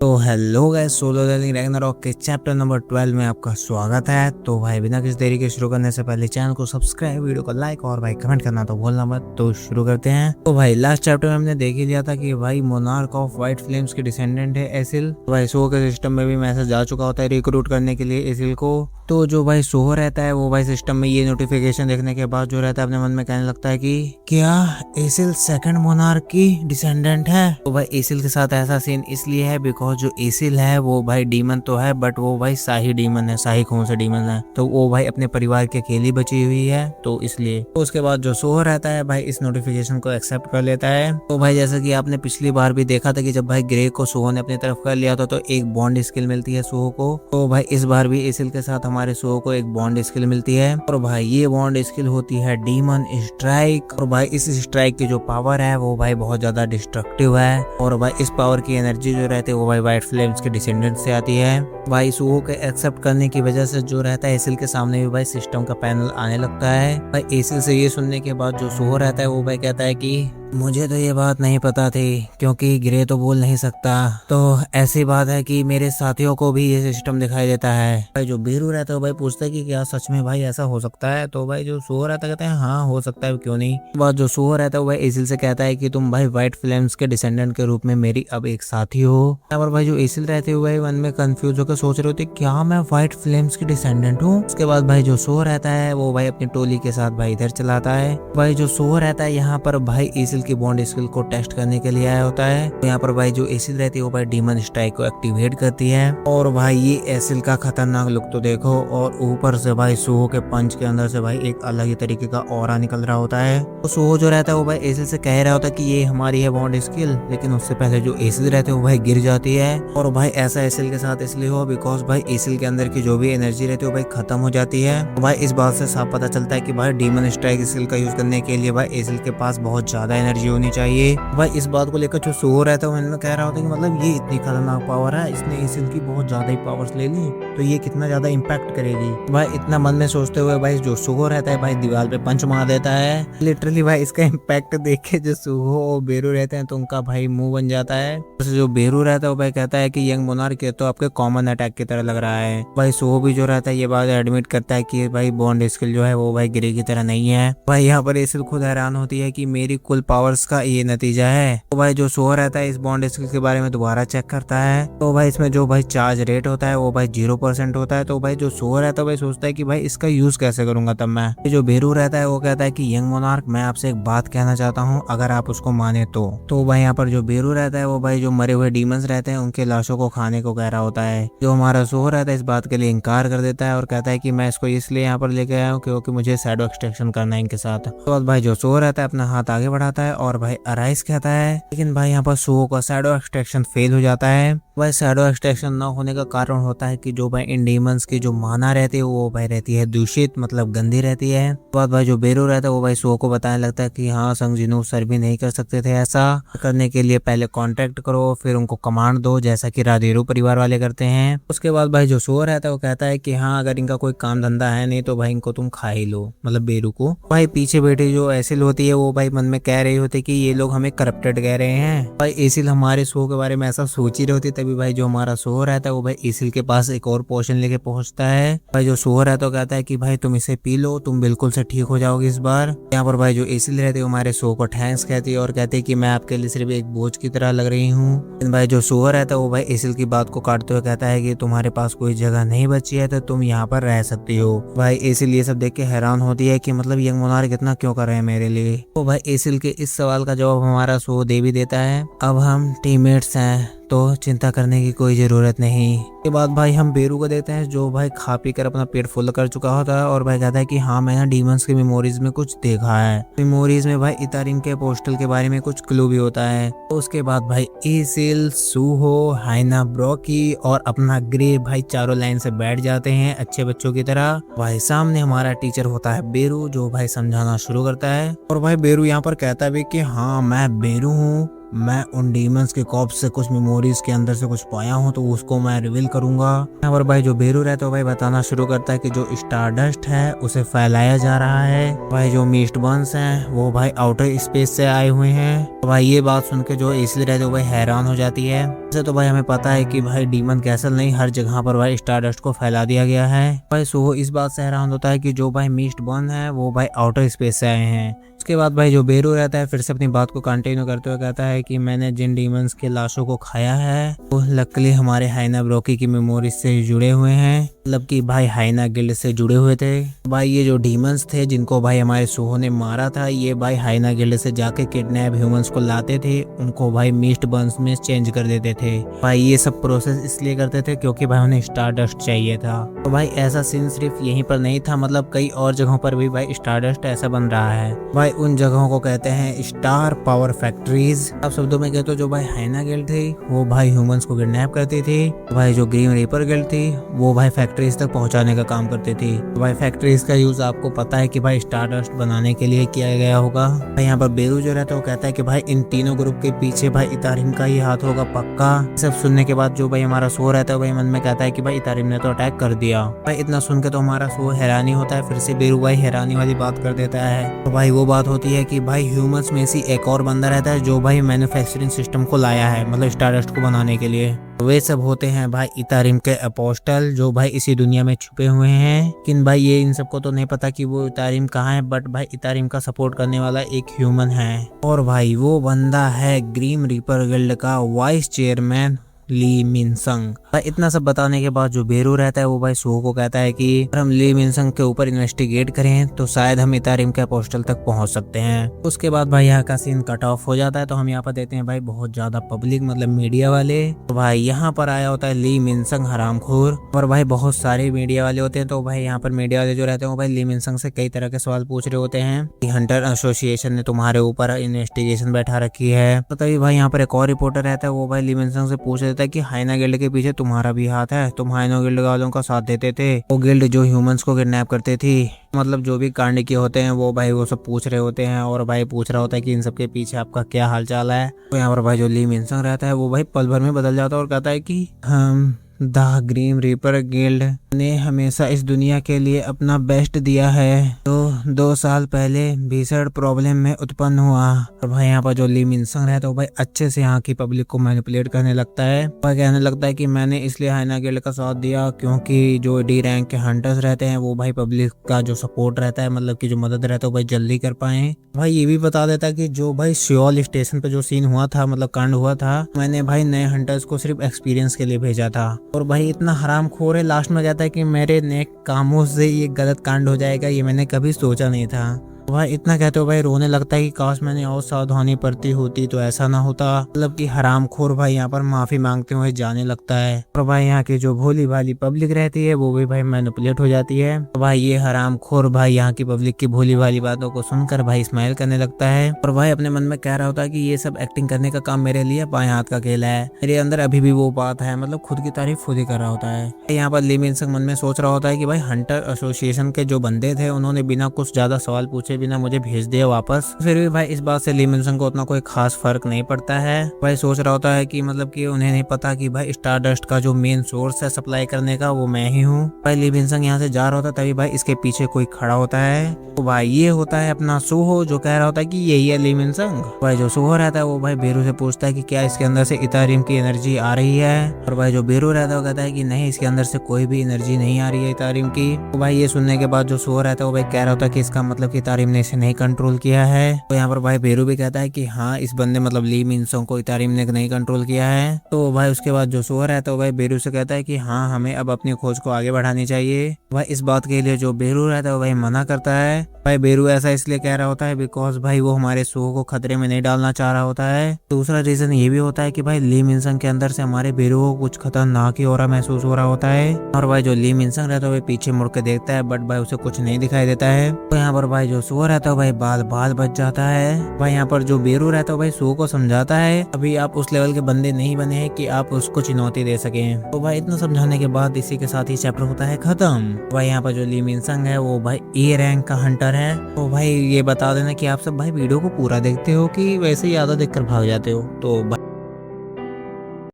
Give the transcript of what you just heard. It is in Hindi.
तो hello guys, solo levelling Ragnarok के चैप्टर नंबर 12 में आपका स्वागत है। तो भाई बिना किसी देरी के शुरू करने से पहले चैनल को सब्सक्राइब, वीडियो को लाइक और भाई कमेंट करना तो भूलना मत। तो शुरू करते हैं। तो भाई लास्ट चैप्टर में हमने देख ही लिया था कि भाई मोनार्क ऑफ व्हाइट फ्लेम्स के डिसेंडेंट है एसिल। तो भाई सो के सिस्टम में भी मैसेज जा चुका होता है रिक्रूट करने के लिए एसिल को। तो जो भाई सोहो रहता है वो भाई सिस्टम में ये नोटिफिकेशन देखने के बाद जो रहता है अपने मन में कहने लगता है कि क्या एसिल सेकंड मोनार्क की डिसेंडेंट है। तो भाई एसिल के साथ ऐसा सीन इसलिए है बिकॉज जो एसिल है वो भाई डीमन तो है बट वो भाई शाही डीमन है, शाही खून से डीमन है। तो वो भाई अपने परिवार के अकेली बची हुई है तो इसलिए। तो उसके बाद जो सोहो रहता है भाई इस नोटिफिकेशन को एक्सेप्ट कर लेता है। तो भाई जैसा कि आपने पिछली बार भी देखा था कि जब भाई ग्रे को सोहो ने अपनी तरफ कर लिया था तो एक बॉन्ड स्किल मिलती है सोहो को। तो भाई इस बार भी एसिल के साथ हमारे सोहो को एक बॉन्ड स्किल मिलती है और भाई ये बॉन्ड स्किल होती है डीमन स्ट्राइक। और भाई इस स्ट्राइक की जो पावर है वो भाई बहुत ज्यादा डिस्ट्रक्टिव है और भाई इस पावर की एनर्जी जो रहती है वो भाई व्हाइट फ्लेम्स के डिसेंडेंट से आती है। भाई सोहो के एक्सेप्ट करने की वजह से जो रहता है एसिल के सामने भी भाई सिस्टम का पैनल आने लगता है। भाई एसिल से ये सुनने के बाद जो सोहो रहता है वो भाई कहता है कि मुझे तो ये बात नहीं पता थी क्योंकि ग्रे तो बोल नहीं सकता। तो ऐसी बात है कि मेरे साथियों को भी ये सिस्टम दिखाई देता है। भाई जो बीरू रहता है वो भाई पूछता है कि क्या सच में भाई ऐसा हो सकता है। तो भाई जो सोहो रहता है कहता है हाँ हो सकता है, क्यों नहीं। बात जो सोहो रहता है वो भाई एसिल से कहता है कि तुम भाई व्हाइट फ्लेम्स के डिसेंडेंट के रूप में मेरी अब एक साथी हो। यहाँ पर भाई जो एसिल रहते हुए भाई मन में कंफ्यूज होकर सोच रहे होते क्या मैं व्हाइट फ्लेम्स के डिसेंडेंट हूँ। उसके बाद भाई जो सोहो रहता है वो भाई अपनी टोली के साथ भाई इधर चलाता है। भाई जो सोहो रहता है यहाँ पर भाई एसिल की बॉन्ड स्किल को टेस्ट करने के लिए आया होता है। तो यहाँ पर भाई जो एसिल रहती है वो भाई डीमन स्ट्राइक को एक्टिवेट करती है और भाई ये एसिल का खतरनाक लुक तो देखो। और ऊपर से भाई सोहो के पंच के अंदर से भाई एक अलग ही तरीके का ऑरा निकल रहा होता है। तो सोहो जो रहता है वो भाई एसिल से कह रहा होता है कि ये हमारी है बॉन्ड स्किल, लेकिन उससे पहले जो एसिल रहते है वो भाई गिर जाती है। और भाई ऐसा एसिल के साथ इसलिए हो बिकॉज भाई एसिल के अंदर की जो भी एनर्जी रहती है वो भाई खत्म हो जाती है। तो भाई इस बात से साफ पता चलता है कि भाई डीमन स्ट्राइक स्किल का यूज करने के लिए भाई एसिल के पास बहुत ज्यादा एनर्जी होनी चाहिए। भाई इस बात को लेकर जो सोहो रहता है वो इनमें कह रहा होता है कि मतलब ये इतनी खतरनाक पावर है, इसने एसिल की बहुत ज्यादा ही पावर्स ले ली तो ये कितना ज्यादा इम्पैक्ट करेगी। भाई इतना मन में सोचते हुए भाई जो सोहो रहता है भाई दीवार पे पंच मार देता है। लिटरली भाई इसका इम्पैक्ट देख के जो सोहो और बेरू रहते हैं तो उनका भाई मुंह बन जाता है। जो बेरू रहता है वो भाई कहता है कि यंग मोनार्क तो आपके कॉमन अटैक की तरह लग रहा है। भाई सोहो भी जो रहता है ये बात एडमिट करता है कि भाई बॉन्ड स्किल जो है वो भाई ग्रे की तरह नहीं है। भाई यहाँ पर एसिल खुद हैरान होती है कि मेरी कुल पावर्स का ये नतीजा है। तो भाई जो सोहो रहता है इस बॉन्ड स्किल के बारे में दोबारा चेक करता है। तो भाई इसमें जो भाई चार्ज रेट होता है वो भाई 0% होता है। तो भाई जो सोहो रहता है भाई सोचता है कि भाई इसका यूज कैसे करूंगा तब मैं। जो बेरू रहता है वो कहता है कि यंग मोनार्क मैं आपसे एक बात कहना चाहता हूँ अगर आप उसको माने तो भाई यहाँ पर जो बेरू रहता है वो भाई जो मरे हुए डीमंस रहते हैं उनके लाशों को खाने को कह रहा होता है। जो हमारा सोहो रहता है इस बात के लिए इनकार कर देता है और कहता है कि मैं इसको इसलिए यहाँ पर लेके आया हूँ क्योंकि मुझे शैडो एक्सट्रैक्शन करना है इनके साथ। तो भाई जो सोहो रहता है अपना हाथ आगे बढ़ाता है और भाई अराइज कहता है, लेकिन भाई यहाँ पर सोहो का शैडो एक्सट्रैक्शन फेल हो जाता है। भाई शैडो एक्सट्रैक्शन न होने का कारण होता है कि जो भाई इन डीमंस की जो माना रहती है वो भाई रहती है दूषित, मतलब गंदी रहती है। बाद भाई जो बेरू रहता है वो भाई सोहो को बताने लगता है कि हाँ संगजिनू सर भी नहीं कर सकते थे ऐसा। करने के लिए पहले कॉन्ट्रैक्ट करो फिर उनको कमांड दो जैसा कि राधेरू परिवार वाले करते हैं। उसके बाद भाई जो सोहो रहता है वो कहता है कि हाँ अगर इनका कोई काम धंधा है नहीं तो भाई इनको तुम खा ही लो, मतलब बेरू को। भाई पीछे बैठी जो एसिल होती है वो भाई मन में कह रही होती है कि ये लोग हमें करप्टेड कह रहे हैं। भाई एसिल हमारे सोहो के बारे में ऐसा सोच ही रही होती तभी भाई जो हमारा सोहो रहता है वो भाई एसिल के पास एक और पोशन लेके पहुंचता है। भाई जो सोहो रहता है कहता है कि भाई तुम इसे पी लो, तुम बिल्कुल से ठीक हो जाओगे इस बार। यहाँ पर भाई जो एसिल रहती है हमारे सोहो को थैंक्स कहती है और कहती है कि मैं आपके लिए सिर्फ एक बोझ की तरह लग रही हूँ। लेकिन भाई जो सोहो रहता है वो भाई एसिल की बात को काटते हुए कहता है कि तुम्हारे पास कोई जगह नहीं बची है तो तुम यहाँ पर रह सकती हो। भाई एसिल ये सब देख के हैरान होती है कि मतलब यंग मोनार्क इतना क्यों कर रहे हैं मेरे लिए। तो भाई एसिल के इस सवाल का जवाब हमारा सोहो दे भी देता है, अब हम टीममेट्स हैं तो चिंता करने की कोई जरूरत नहीं। के बाद भाई हम बेरू को देते हैं जो भाई खा पी कर अपना पेट फुल कर चुका होता है और भाई कहता है कि हाँ मैंने डीमंस की मेमोरीज में कुछ देखा है। मेमोरीज में भाई इतारिन के पोस्टल के बारे में कुछ क्लू भी होता है। तो उसके बाद भाई एसिल, सूहो, हाइना, ब्रोकी और अपना ग्रे भाई चारों लाइन से बैठ जाते हैं अच्छे बच्चों की तरह। भाई सामने हमारा टीचर होता है बेरू जो भाई समझाना शुरू करता है और भाई बेरू यहाँ पर कहता भी कि हाँ मैं बेरू हूँ मैं उन डीमंस के कॉप्स से कुछ मेमोरीज के अंदर से कुछ पाया हूँ तो उसको मैं रिवील करूंगा। यहाँ पर भाई जो बेरू रहता है भाई बताना शुरू करता है कि जो स्टारडस्ट है उसे फैलाया जा रहा है। भाई जो मीस्ट बर्न्स हैं वो भाई आउटर स्पेस से आए हुए हैं। तो भाई ये बात सुन के जो इसलिए रहते हो भाई हैरान हो जाती है। वैसे तो भाई हमें पता है कि भाई डीमन कैसल नहीं, हर जगह पर भाई स्टारडस्ट को फैला दिया गया है। भाई सुहो इस बात से हैरान होता है कि जो भाई मीस्ट बर्न है वो भाई आउटर स्पेस से आए हैं। उसके बाद भाई जो बेरू रहता है फिर से अपनी बात को कंटिन्यू करते हुए कहता है कि मैंने जिन डीमंस के लाशों को खाया है वो लकली हमारे हाइना ब्रोकी की मेमोरी से जुड़े हुए हैं, मतलब कि भाई हाइना गिल्ड से जुड़े हुए थे। भाई ये जो डीमंस थे जिनको भाई हमारे सुहो ने मारा था ये भाई हाइना गिल्ड से जाके किडनैप ह्यूमंस को लाते थे, उनको भाई मीस्ट बर्न्स में चेंज कर देते थे। भाई ये सब प्रोसेस इसलिए करते थे क्योंकि भाई उन्हें स्टारडस्ट चाहिए था। तो भाई ऐसा सीन सिर्फ यहीं पर नहीं था, मतलब कई और जगहों पर भी भाई स्टारडस्ट ऐसा बन रहा है। भाई उन जगहों को कहते हैं स्टार पावर फैक्ट्रीज। अब शब्दों में कहते जो भाई हाइना गिल्ड थी वो भाई ह्यूमंस को किडनैप करती थी। भाई जो ग्रीन रीपर गिल्ड थी वो भाई फैक्ट्रीज तक पहुंचाने का काम करती थी। भाई फैक्ट्रीज का यूज आपको पता है कि भाई स्टारडस्ट बनाने के लिए किया गया होगा। भाई यहाँ पर बेरू जो रहता है वो कहता है कि भाई इन तीनों ग्रुप के पीछे भाई इतारिम का ही हाथ होगा पक्का। सब सुनने के बाद जो भाई हमारा सो रहता है भाई मन में कहता है कि भाई इतारिम ने तो अटैक कर दिया। भाई इतना सुन के तो हमारा सो हैरानी होता है, फिर से बेरू भाई हैरानी वाली बात कर देता है। तो भाई वो बात होती है कि भाई ह्यूमंस में से एक और बंदा रहता है जो भाई मैन्युफैक्चरिंग सिस्टम को लाया है, मतलब स्टारडस्ट को बनाने के लिए। वे सब होते हैं भाई इतारिम के अपोस्टल जो भाई इसी दुनिया में छुपे हुए हैं। लेकिन भाई ये इन सबको तो नहीं पता कि वो इतारिम कहाँ है, बट भाई इतारिम का सपोर्ट करने वाला एक ह्यूमन है और भाई वो बंदा है ग्रीन रीपर गिल्ड का वाइस चेयरमैन ली मिनसंग। इतना सब बताने के बाद जो बेरू रहता है वो भाई सुहो को कहता है कि अगर हम ली मिनसंग के ऊपर इन्वेस्टिगेट करें तो शायद हम इतारिम के अपोस्टल तक पहुंच सकते हैं। उसके बाद भाई यहाँ का सीन कट ऑफ हो जाता है। तो हम यहाँ पर देते हैं भाई बहुत ज्यादा पब्लिक मतलब मीडिया वाले। तो भाई यहाँ पर आया होता है ली मिनसंग हरामखोर और भाई बहुत सारे मीडिया वाले होते हैं। तो भाई यहाँ पर मीडिया वाले जो रहते हैं वो भाई ली मिनसंग से कई तरह के सवाल पूछ रहे होते हैं कि हंटर एसोसिएशन ने तुम्हारे ऊपर इन्वेस्टिगेशन बैठा रखी है। तो तभी भाई यहाँ पर एक और रिपोर्टर रहता है वो भाई ली मिनसंग से पूछ देता है कि हाइना गिल्ड के पीछे तुम्हारा भी हाथ है, तुम हाइना गिल्ड वालों का साथ देते थे, वो गिल्ड जो ह्यूमंस को किडनैप करते थी, मतलब जो भी कांड किए होते हैं वो भाई वो सब पूछ रहे होते हैं। और भाई पूछ रहा होता है कि इन सब के पीछे आपका क्या हाल चाल है। तो यहाँ पर भाई जो ली मिनसंग रहता है वो भाई पल भर में बदल जाता है और कहता है कि हम द ग्रीन रीपर गिल्ड ने हमेशा इस दुनिया के लिए अपना बेस्ट दिया है, तो 2 साल पहले भीषण प्रॉब्लम में उत्पन्न हुआ। और भाई यहाँ पर जो ली मिनसंग रहता है वो भाई अच्छे से यहाँ की पब्लिक को मैनिपुलेट करने लगता है। वह कहने लगता है कि मैंने इसलिए हाइना गिल्ड का साथ दिया क्योंकि जो डी रैंक के हंटर्स रहते हैं वो भाई पब्लिक का जो सपोर्ट रहता है, मतलब की जो मदद रहता है वो भाई जल्दी कर पाए। भाई ये भी बता देता है कि जो भाई सियोल स्टेशन पे जो सीन हुआ था, मतलब कांड हुआ था, मैंने भाई नए हंटर्स को सिर्फ एक्सपीरियंस के लिए भेजा था। और भाई इतना हरामखोर है लास्ट में कहता है कि मेरे नेक कामों से ये गलत कांड हो जाएगा, ये मैंने कभी सोचा नहीं था। भाई इतना कहते हो भाई रोने लगता है कि काश मैंने और सावधानी बरती होती तो ऐसा ना होता। मतलब कि हरामखोर भाई यहाँ पर माफी मांगते हुए जाने लगता है। और भाई यहाँ की जो भोली भाली पब्लिक रहती है वो भी भाई मैनिपुलेट हो जाती है। तो भाई ये हरामखोर भाई यहाँ की पब्लिक की भोली भाली बातों को सुनकर भाई स्माइल करने लगता है। और भाई अपने मन में कह रहा होता है कि ये सब एक्टिंग करने का काम मेरे लिए बाएं हाथ का खेल है, मेरे अंदर अभी भी वो बात है, मतलब खुद की तारीफ खुद ही कर रहा होता है। यहाँ पर ली मिनसंग मन में सोच रहा होता है कि भाई हंटर एसोसिएशन के जो बंदे थे उन्होंने बिना कुछ ज्यादा सवाल पूछे बिना मुझे भेज दिया वापस। फिर भी भाई इस बात से ली मिनसंग को उतना कोई खास फर्क नहीं पड़ता है। भाई सोच रहा होता है कि मतलब कि उन्हें नहीं पता कि भाई स्टारडस्ट का जो मेन सोर्स है सप्लाई करने का वो मैं ही हूँ। भाई ली मिनसंग यहाँ से जा रहा होता तभी भाई इसके पीछे कोई खड़ा होता है। तो भाई ये होता है अपना सुहो जो कह रहा होता है कि यही है ली मिनसंग। भाई जो सुहो रहता है वो भाई बेरू से पूछता है कि क्या इसके अंदर से इतारिम की एनर्जी आ रही है। और भाई जो बेरू रहता है वो कहता है कि नहीं, इसके अंदर से कोई भी एनर्जी नहीं आ रही है इतारिम की। तो भाई ये सुनने के बाद जो सुहो रहता है वो भाई कह रहा होता है कि इसका मतलब कि इतारिम ने इसे नहीं कंट्रोल किया है। तो यहाँ पर भाई बेरू भी कहता है कि हाँ इस बंदे मतलब ली मिनसंग को इतारिम ने नहीं कंट्रोल किया है। तो भाई उसके बाद जो सुहो रहता है वो भाई बेरू से कहता है कि हाँ हमें अब अपनी खोज को आगे बढ़ानी चाहिए। भाई इस बात के लिए जो बेरू रहता है वो भाई मना करता है। भाई बेरू ऐसा इसलिए कह रहा होता है बिकॉज भाई वो हमारे सुहो को खतरे में नहीं डालना चाह रहा होता है। दूसरा रीजन ये भी होता है कि भाई ली मिनसंग के अंदर से हमारे बेरू को कुछ खतरनाक ही हो रहा महसूस हो रहा होता है। और भाई जो ली मिनसंग रहता है वो पीछे मुड़ के देखता है बट भाई उसे कुछ नहीं दिखाई देता है। तो यहाँ पर भाई जो सुहो सो रहता है भाई बाल बाल बच जाता है। भाई यहाँ पर जो बेरू रहता है भाई सो को समझाता है अभी आप उस लेवल के बंदे नहीं बने हैं कि आप उसको चुनौती दे सके। तो भाई इतना समझाने के बाद इसी के साथ ही चैप्टर होता है खत्म। भाई यहाँ पर जो ली मिन संग है वो भाई ए रैंक का हंटर है। तो भाई ये बता देना कि आप सब भाई वीडियो को पूरा देखते हो कि वैसे ही आधा देखकर भाग जाते हो। तो